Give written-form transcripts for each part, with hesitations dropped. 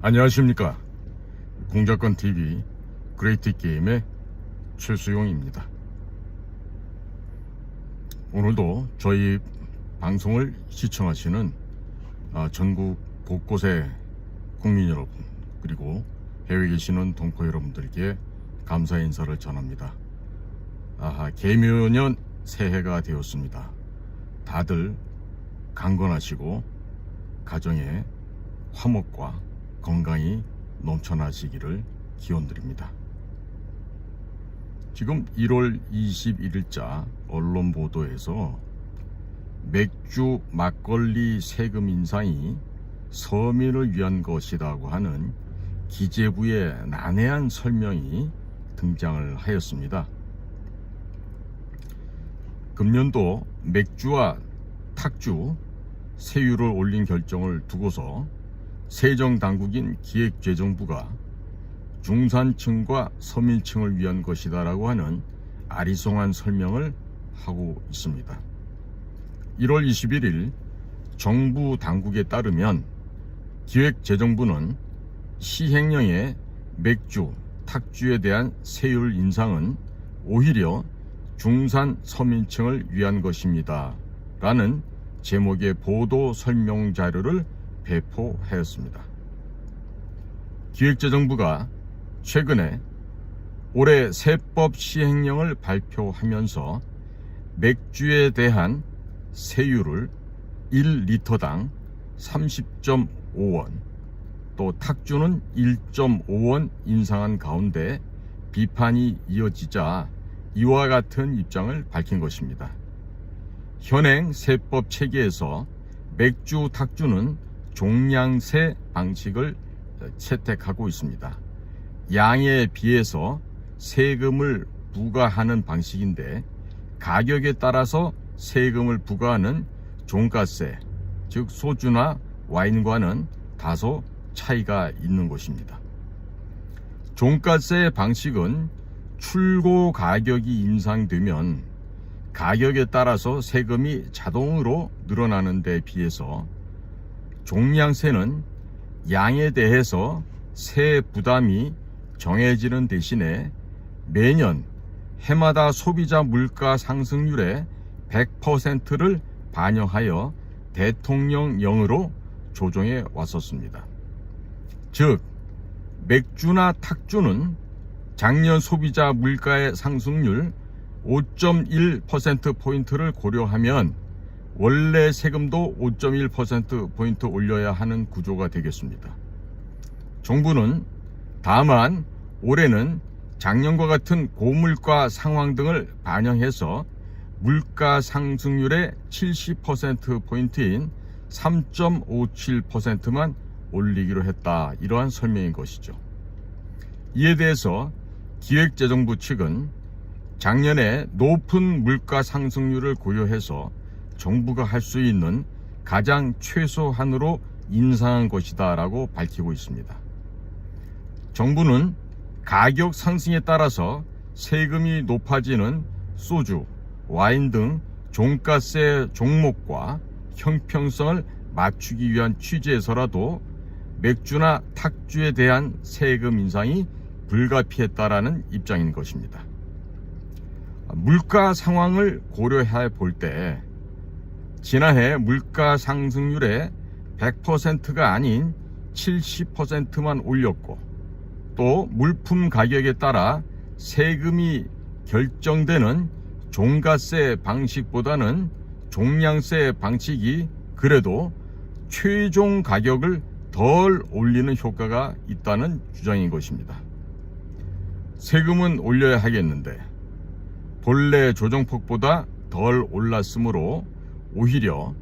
안녕하십니까. 공작권TV 그레이트게임의 최수용입니다. 오늘도 저희 방송을 시청하시는 전국 곳곳의 국민 여러분, 그리고 해외에 계시는 동포 여러분들께 감사 인사를 전합니다. 개묘년 새해가 되었습니다. 다들 강건하시고 가정에 화목과 건강이 넘쳐나시기를 기원드립니다. 지금 1월 21일자 언론 보도에서 맥주 막걸리 세금 인상이 서민을 위한 것이라고 하는 기재부의 난해한 설명이 등장을 하였습니다. 금년도 맥주와 탁주 세율을 올린 결정을 두고서 세정당국인 기획재정부가 중산층과 서민층을 위한 것이다라고 하는 아리송한 설명을 하고 있습니다. 1월 21일 정부 당국에 따르면 기획재정부는 시행령의 맥주, 탁주에 대한 세율 인상은 오히려 중산 서민층을 위한 것입니다 라는 제목의 보도 설명 자료를 배포하였습니다. 기획재정부가 최근에 올해 세법 시행령을 발표하면서 맥주에 대한 세율을 1리터당 30.5원, 또 탁주는 1.5원 인상한 가운데 비판이 이어지자 이와 같은 입장을 밝힌 것입니다. 현행 세법 체계에서 맥주, 탁주는 종량세 방식을 채택하고 있습니다. 양에 비해서 세금을 부과하는 방식인데, 가격에 따라서 세금을 부과하는 종가세, 즉 소주나 와인과는 다소 차이가 있는 것입니다. 종가세 방식은 출고 가격이 인상되면 가격에 따라서 세금이 자동으로 늘어나는 데 비해서 종량세는 양에 대해서 세 부담이 정해지는 대신에 매년 해마다 소비자 물가 상승률의 100%를 반영하여 대통령령으로 조정해 왔었습니다. 즉, 맥주나 탁주는 작년 소비자 물가의 상승률 5.1%포인트를 고려하면 원래 세금도 5.1%포인트 올려야 하는 구조가 되겠습니다. 정부는 다만 올해는 작년과 같은 고물가 상황 등을 반영해서 물가 상승률의 70%포인트인 3.57%만 올리기로 했다, 이러한 설명인 것이죠. 이에 대해서 기획재정부 측은 작년에 높은 물가 상승률을 고려해서 정부가 할 수 있는 가장 최소한으로 인상한 것이다 라고 밝히고 있습니다. 정부는 가격 상승에 따라서 세금이 높아지는 소주, 와인 등 종가세 종목과 형평성을 맞추기 위한 취지에서라도 맥주나 탁주에 대한 세금 인상이 불가피했다라는 입장인 것입니다. 물가 상황을 고려해 볼 때 지난해 물가 상승률의 100%가 아닌 70%만 올렸고, 또 물품 가격에 따라 세금이 결정되는 종가세 방식보다는 종량세 방식이 그래도 최종 가격을 덜 올리는 효과가 있다는 주장인 것입니다. 세금은 올려야 하겠는데 본래 조정폭보다 덜 올랐으므로 오히려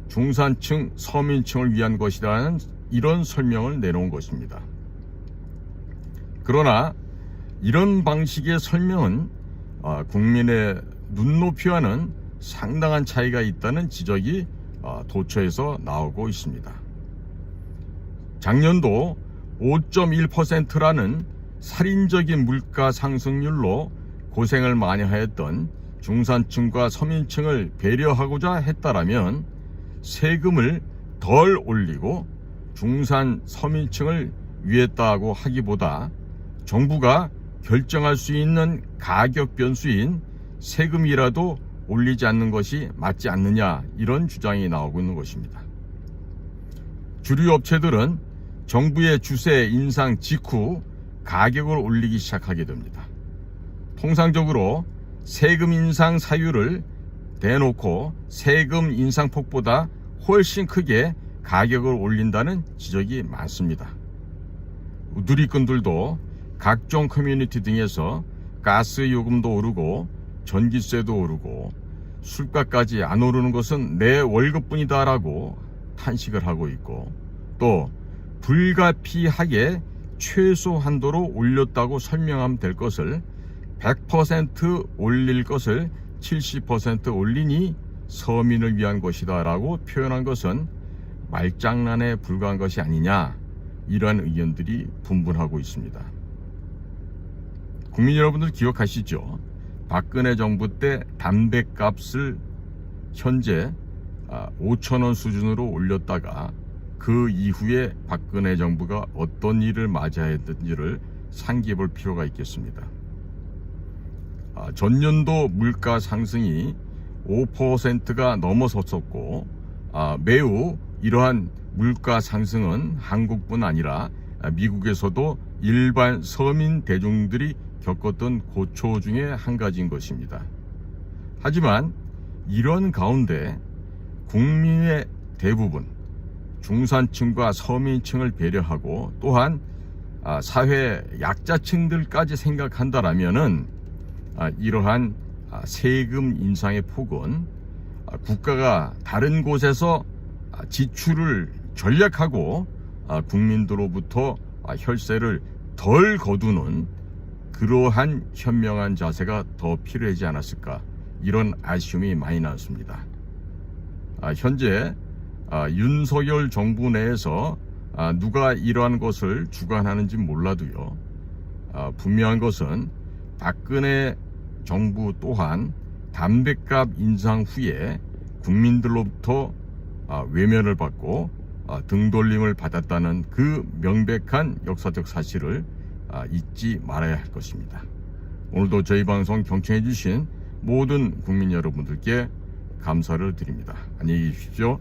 중산층, 서민층을 위한 것이라는 이런 설명을 내놓은 것입니다. 그러나 이런 방식의 설명은 국민의 눈높이와는 상당한 차이가 있다는 지적이 도처에서 나오고 있습니다. 작년도 5.1%라는 살인적인 물가 상승률로 고생을 많이 하였던 중산층과 서민층을 배려하고자 했다라면 세금을 덜 올리고 중산 서민층을 위했다고 하기보다 정부가 결정할 수 있는 가격 변수인 세금이라도 올리지 않는 것이 맞지 않느냐, 이런 주장이 나오고 있는 것입니다. 주류 업체들은 정부의 주세 인상 직후 가격을 올리기 시작하게 됩니다. 통상적으로 세금 인상 사유를 대놓고 세금 인상폭보다 훨씬 크게 가격을 올린다는 지적이 많습니다. 누리꾼들도 각종 커뮤니티 등에서 가스 요금도 오르고 전기세도 오르고 술값까지 안 오르는 것은 내 월급뿐이다라고 탄식을 하고 있고, 또 불가피하게 최소 한도로 올렸다고 설명하면 될 것을 100% 올릴 것을 70% 올리니 서민을 위한 것이다 라고 표현한 것은 말장난에 불과한 것이 아니냐, 이러한 의견들이 분분하고 있습니다. 국민 여러분들 기억하시죠? 박근혜 정부 때 담배값을 현재 5,000원 수준으로 올렸다가 그 이후에 박근혜 정부가 어떤 일을 맞아야 했는지를 상기해 볼 필요가 있겠습니다. 전년도 물가 상승이 5%가 넘어섰었고, 매우 이러한 물가 상승은 한국뿐 아니라 미국에서도 일반 서민 대중들이 겪었던 고초 중에 한 가지인 것입니다. 하지만 이런 가운데 국민의 대부분, 중산층과 서민층을 배려하고 또한 사회 약자층들까지 생각한다라면은 이러한 세금 인상의 폭은 국가가 다른 곳에서 지출을 절약하고 국민들로부터 혈세를 덜 거두는 그러한 현명한 자세가 더 필요하지 않았을까, 이런 아쉬움이 많이 나왔습니다. 현재 윤석열 정부 내에서 누가 이러한 것을 주관하는지 몰라도요, 분명한 것은 박근혜 정부 또한 담배값 인상 후에 국민들로부터 외면을 받고 등돌림을 받았다는 그 명백한 역사적 사실을 잊지 말아야 할 것입니다. 오늘도 저희 방송 경청해 주신 모든 국민 여러분들께 감사를 드립니다. 안녕히 계십시오.